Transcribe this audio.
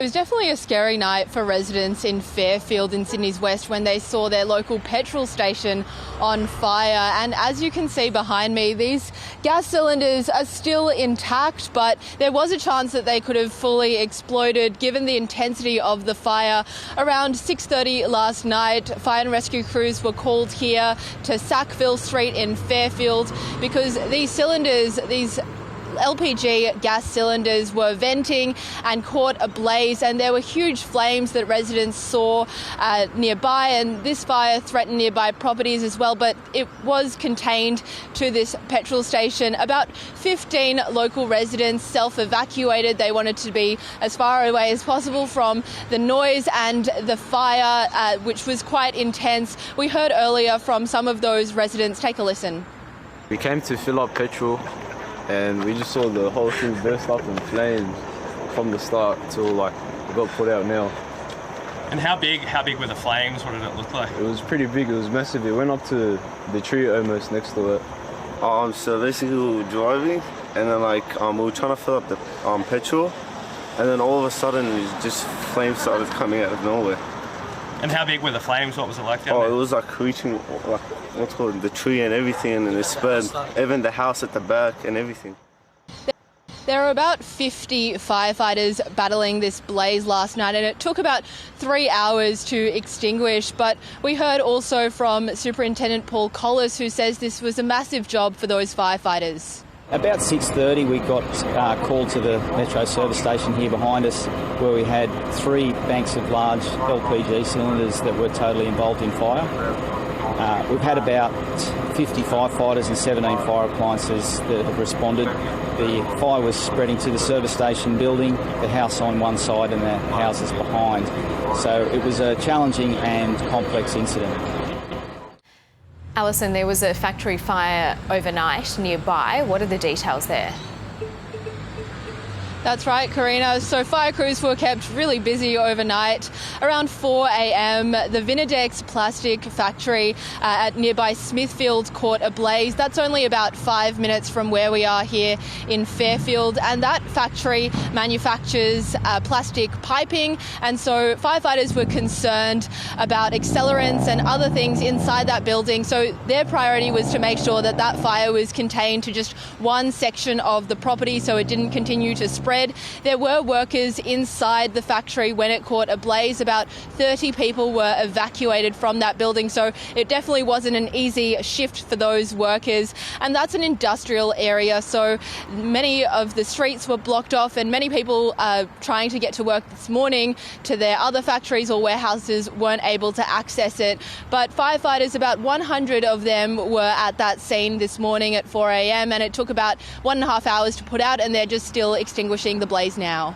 It was definitely a scary night for residents in Fairfield in Sydney's West when they saw their local petrol station on fire. And as you can see behind me, these gas cylinders are still intact, but there was a chance that they could have fully exploded given the intensity of the fire. Around 6:30 last night, fire and rescue crews were called here to Sackville Street in Fairfield because these cylinders, these LPG gas cylinders were venting and caught ablaze, and there were huge flames that residents saw nearby, and this fire threatened nearby properties as well, but it was contained to this petrol station. About 15 local residents self-evacuated. They wanted to be as far away as possible from the noise and the fire, which was quite intense. We heard earlier from some of those residents. Take a listen. We came to fill up petrol, and we just saw the whole thing burst up in flames from the start till it got put out now. And how big were the flames? What did it look like? It was pretty big, it was massive. It went up to the tree almost next to it. So basically we were driving, and then we were trying to fill up the petrol, and then all of a sudden just flames started coming out of nowhere. And how big were the flames? What was it like down there? It was reaching the tree and everything, and it spread even the house at the back and everything. There were about 50 firefighters battling this blaze last night, and it took about 3 hours to extinguish. But we heard also from Superintendent Paul Collis, who says this was a massive job for those firefighters. About 6:30 we got called to the Metro service station here behind us, where we had 3 banks of large LPG cylinders that were totally involved in fire. We've had about 50 firefighters and 17 fire appliances that have responded. The fire was spreading to the service station building, the house on one side and the houses behind. So it was a challenging and complex incident. Alison, there was a factory fire overnight nearby. What are the details there? That's right, Karina. So fire crews were kept really busy overnight. Around 4 a.m, the Vinadex plastic factory at nearby Smithfield caught a blaze. That's only about 5 minutes from where we are here in Fairfield, and that factory manufactures plastic piping, and so firefighters were concerned about accelerants and other things inside that building. So their priority was to make sure that that fire was contained to just one section of the property so it didn't continue to spread. There were workers inside the factory when it caught ablaze. About 30 people were evacuated from that building, so it definitely wasn't an easy shift for those workers. And that's an industrial area, so many of the streets were blocked off, and many people trying to get to work this morning to their other factories or warehouses weren't able to access it. But firefighters, about 100 of them, were at that scene this morning at 4 a.m, and it took about 1.5 hours to put out, and they're just still extinguishing the blaze now.